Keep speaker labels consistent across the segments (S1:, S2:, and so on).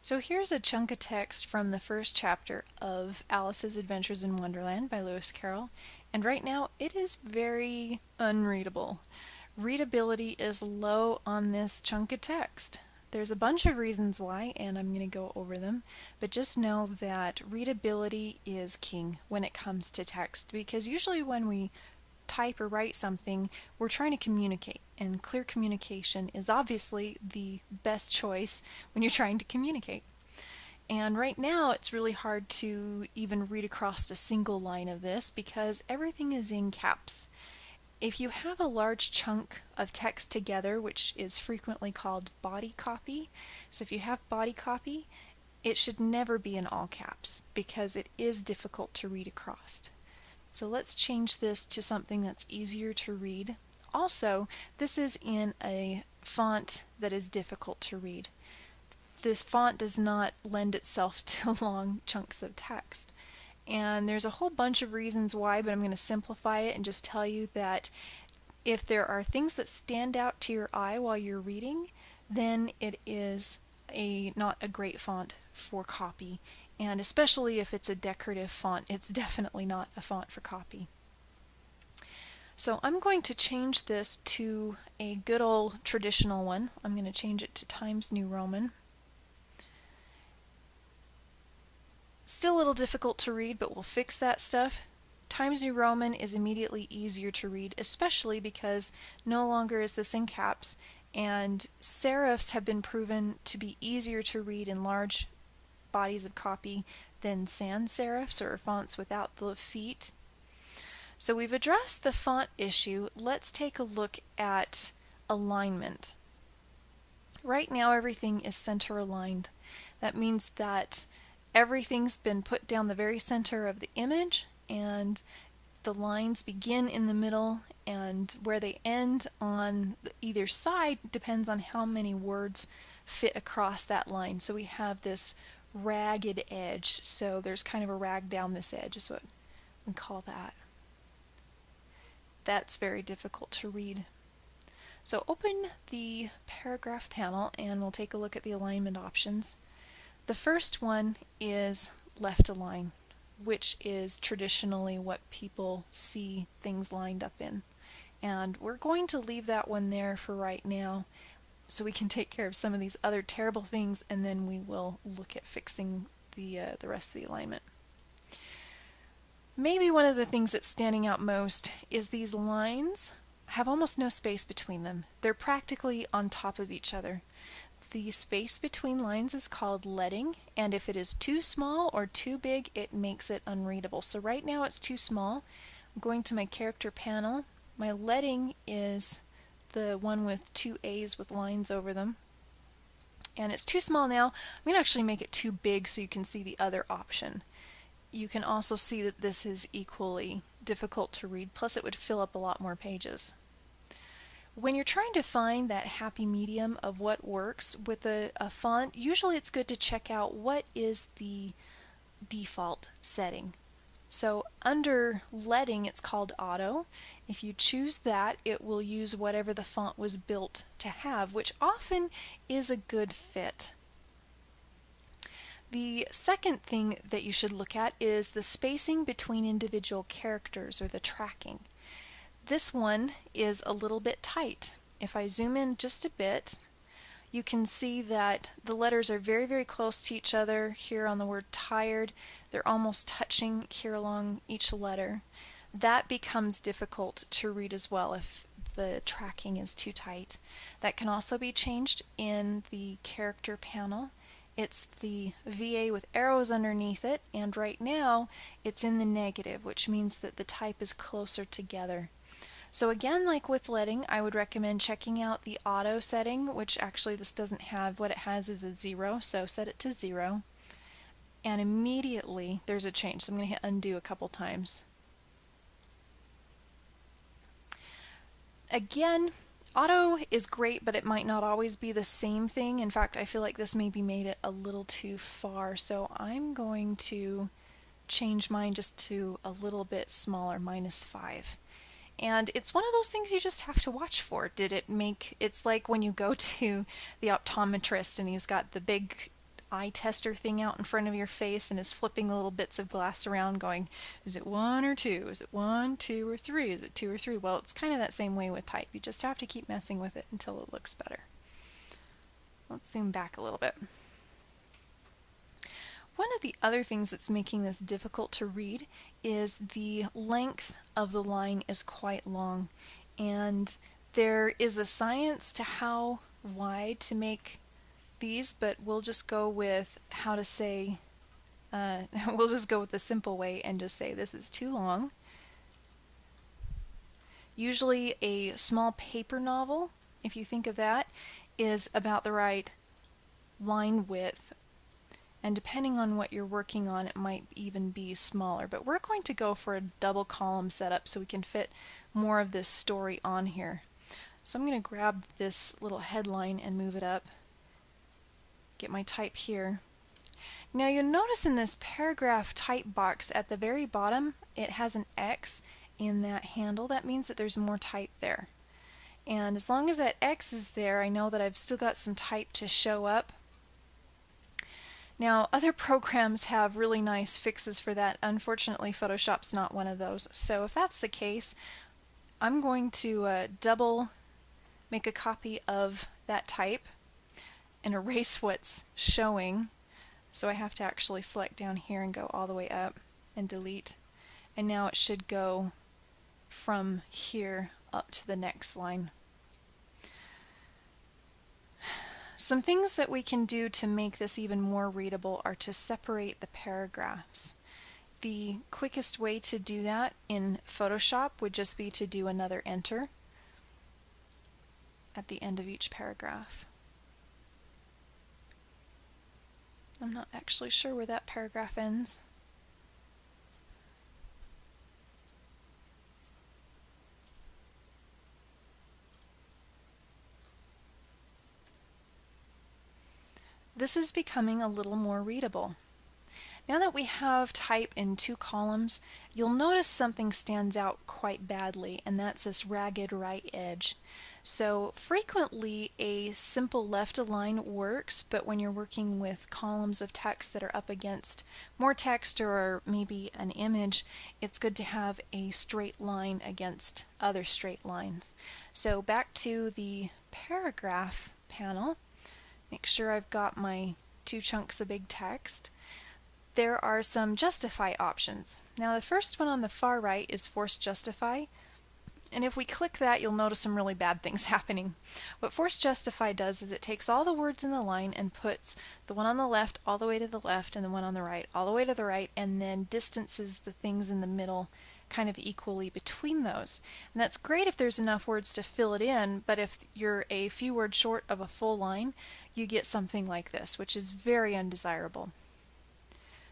S1: So here's a chunk of text from the first chapter of Alice's Adventures in Wonderland by Lewis Carroll, and right now it is very unreadable. Readability is low on this chunk of text. There's a bunch of reasons why, and I'm going to go over them, but just know that readability is king when it comes to text, because usually when we type or write something, we're trying to communicate, and clear communication is obviously the best choice when you're trying to communicate. And right now it's really hard to even read across a single line of this because everything is in caps. If you have a large chunk of text together, which is frequently called body copy, so if you have body copy, it should never be in all caps because it is difficult to read across. So let's change this to something that's easier to read. Also, this is in a font that is difficult to read. This font does not lend itself to long chunks of text. And there's a whole bunch of reasons why, but I'm going to simplify it and just tell you that if there are things that stand out to your eye while you're reading, then it is not a great font for copy. And especially if it's a decorative font, it's definitely not a font for copy. So I'm going to change this to a good old traditional one. I'm going to change it to Times New Roman. Still a little difficult to read, but we'll fix that stuff. Times New Roman is immediately easier to read, especially because no longer is this in caps, and serifs have been proven to be easier to read in large bodies of copy than sans serifs or fonts without the feet. So we've addressed the font issue. Let's take a look at alignment. Right now everything is center aligned. That means that everything's been put down the very center of the image, and the lines begin in the middle, and where they end on either side depends on how many words fit across that line. So we have this ragged edge, so there's kind of a rag down this edge is what we call that. That's very difficult to read. So open the paragraph panel and we'll take a look at the alignment options. The first one is left align, which is traditionally what people see things lined up in. And we're going to leave that one there for right now so we can take care of some of these other terrible things, and then we will look at fixing the rest of the alignment. Maybe one of the things that's standing out most is these lines have almost no space between them. They're practically on top of each other. The space between lines is called leading, and if it is too small or too big, it makes it unreadable. So right now it's too small. I'm going to my character panel. My leading is the one with two A's with lines over them. And it's too small now. I'm going to actually make it too big so you can see the other option. You can also see that this is equally difficult to read, plus it would fill up a lot more pages. When you're trying to find that happy medium of what works with a font, usually it's good to check out what is the default setting. So under leading, it's called auto. If you choose that, it will use whatever the font was built to have, which often is a good fit. The second thing that you should look at is the spacing between individual characters, or the tracking. This one is a little bit tight. If I zoom in just a bit, you can see that the letters are very, very close to each other. Here on the word tired, they're almost touching here along each letter. That becomes difficult to read as well if the tracking is too tight. That can also be changed in the character panel. It's the VA with arrows underneath it, and right now it's in the negative, which means that the type is closer together. So again, like with leading, I would recommend checking out the auto setting, which actually this doesn't have. What it has is a 0, so set it to 0. And immediately there's a change. So I'm going to hit undo a couple times. Again, auto is great, but it might not always be the same thing. In fact, I feel like this maybe made it a little too far, so I'm going to change mine just to a little bit smaller, -5. And it's one of those things you just have to watch for. Did it make, it's like when you go to the optometrist and he's got the big eye tester thing out in front of your face and is flipping the little bits of glass around going, is it 1 or 2? Is it 1, 2, or 3? Is it 2 or 3? Well, it's kind of that same way with type. You just have to keep messing with it until it looks better. Let's zoom back a little bit. One of the other things that's making this difficult to read is the length of the line is quite long, and there is a science to how wide to make these, but we'll just go with how to say, we'll just go with the simple way and just say this is too long. Usually a small paper novel, if you think of that, is about the right line width, and depending on what you're working on it might even be smaller, but we're going to go for a double column setup so we can fit more of this story on here. So I'm going to grab this little headline and move it up, get my type here. Now you'll notice in this paragraph type box at the very bottom it has an X in that handle. That means that there's more type there, and as long as that X is there, I know that I've still got some type to show up. Now other programs have really nice fixes for that. Unfortunately Photoshop's not one of those, so if that's the case I'm going to make a copy of that type and erase what's showing. So I have to actually select down here and go all the way up and delete, and now it should go from here up to the next line. Some things that we can do to make this even more readable are to separate the paragraphs. The quickest way to do that in Photoshop would just be to do another enter at the end of each paragraph. I'm not actually sure where that paragraph ends. This is becoming a little more readable. Now that we have type in 2 columns, you'll notice something stands out quite badly, and that's this ragged right edge. So frequently a simple left align works, but when you're working with columns of text that are up against more text or maybe an image, it's good to have a straight line against other straight lines. So back to the paragraph panel, make sure I've got my 2 chunks of big text. There are some justify options. Now the first one on the far right is force justify, and if we click that you'll notice some really bad things happening. What force justify does is it takes all the words in the line and puts the one on the left all the way to the left and the one on the right all the way to the right, and then distances the things in the middle kind of equally between those. And that's great if there's enough words to fill it in, but if you're a few words short of a full line, you get something like this, which is very undesirable.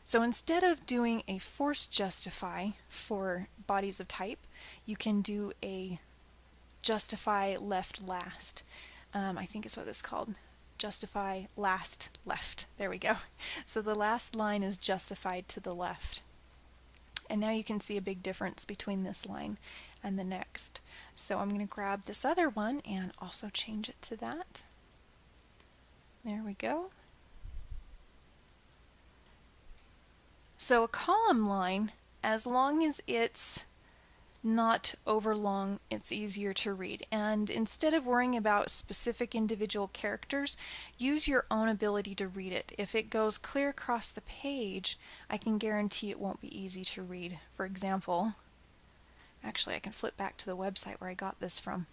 S1: So instead of doing a force justify for bodies of type, you can do a justify left last. I think is what this is called. Justify last left. There we go. So the last line is justified to the left. And now you can see a big difference between this line and the next. So I'm going to grab this other one and also change it to that. There we go. So a column line, as long as it's not over long, it's easier to read. And instead of worrying about specific individual characters, use your own ability to read it. If it goes clear across the page, I can guarantee it won't be easy to read. For example, actually I can flip back to the website where I got this from.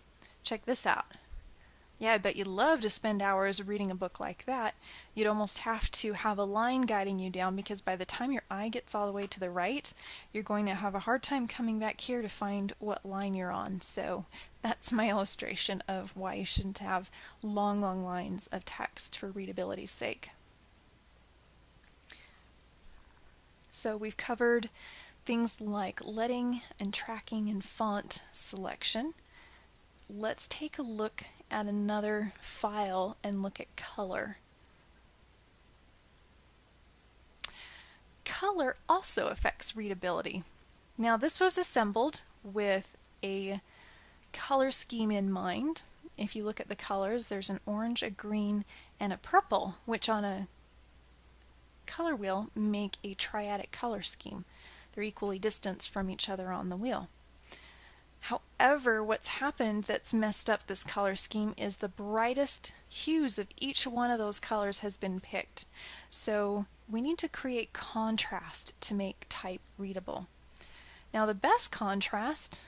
S1: Check this out. Yeah, I bet you'd love to spend hours reading a book like that. You'd almost have to have a line guiding you down, because by the time your eye gets all the way to the right, you're going to have a hard time coming back here to find what line you're on. So that's my illustration of why you shouldn't have long lines of text for readability's sake. So we've covered things like leading and tracking and font selection. Let's take a look at another file and look at color. Color also affects readability. Now this was assembled with a color scheme in mind. If you look at the colors, there's an orange, a green, and a purple, which on a color wheel make a triadic color scheme. They're equally distanced from each other on the wheel. However, what's happened that's messed up this color scheme is the brightest hues of each one of those colors has been picked. So we need to create contrast to make type readable. Now the best contrast,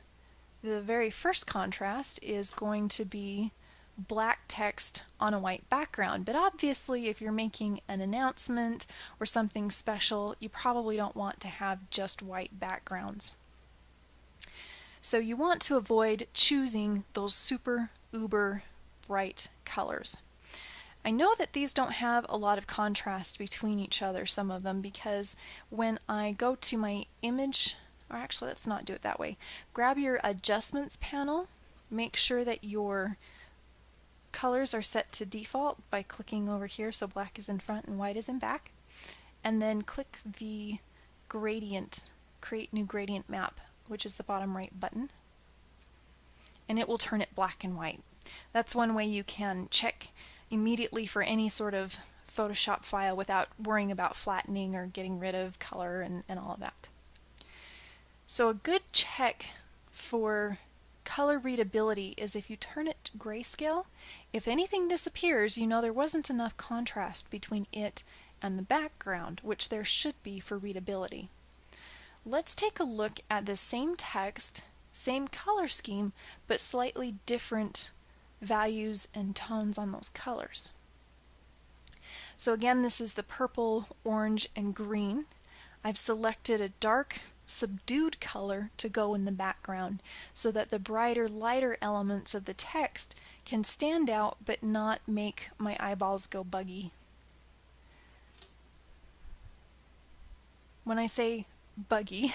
S1: the very first contrast, is going to be black text on a white background. But obviously if you're making an announcement or something special, you probably don't want to have just white backgrounds. So you want to avoid choosing those super uber bright colors. I know that these don't have a lot of contrast between each other, some of them, because when I go to my image, or actually let's not do it that way, grab your adjustments panel, make sure that your colors are set to default by clicking over here so black is in front and white is in back, and then click the gradient, create new gradient map, which is the bottom right button, and it will turn it black and white. That's one way you can check immediately for any sort of Photoshop file without worrying about flattening or getting rid of color and all of that. So a good check for color readability is if you turn it to grayscale, if anything disappears, you know there wasn't enough contrast between it and the background, which there should be for readability. Let's take a look at the same text, same color scheme, but slightly different values and tones on those colors. So again, this is the purple, orange, and green. I've selected a dark, subdued color to go in the background so that the brighter, lighter elements of the text can stand out but not make my eyeballs go buggy. When I say buggy,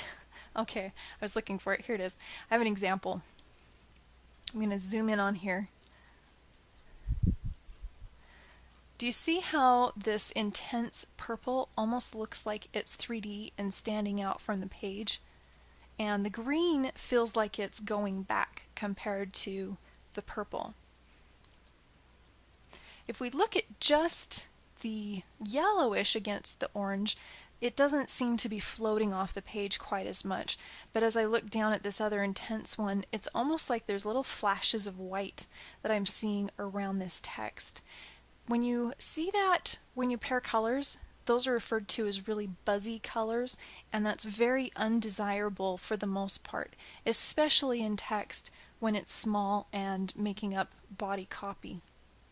S1: okay, I was looking for it, here it is. I have an example. I'm going to zoom in on here. Do you see how this intense purple almost looks like it's 3D and standing out from the page? And the green feels like it's going back compared to the purple. If we look at just the yellowish against the orange, it doesn't seem to be floating off the page quite as much. But as I look down at this other intense one, it's almost like there's little flashes of white that I'm seeing around this text. When you see that, when you pair colors, those are referred to as really buzzy colors, and that's very undesirable for the most part, especially in text when it's small and making up body copy.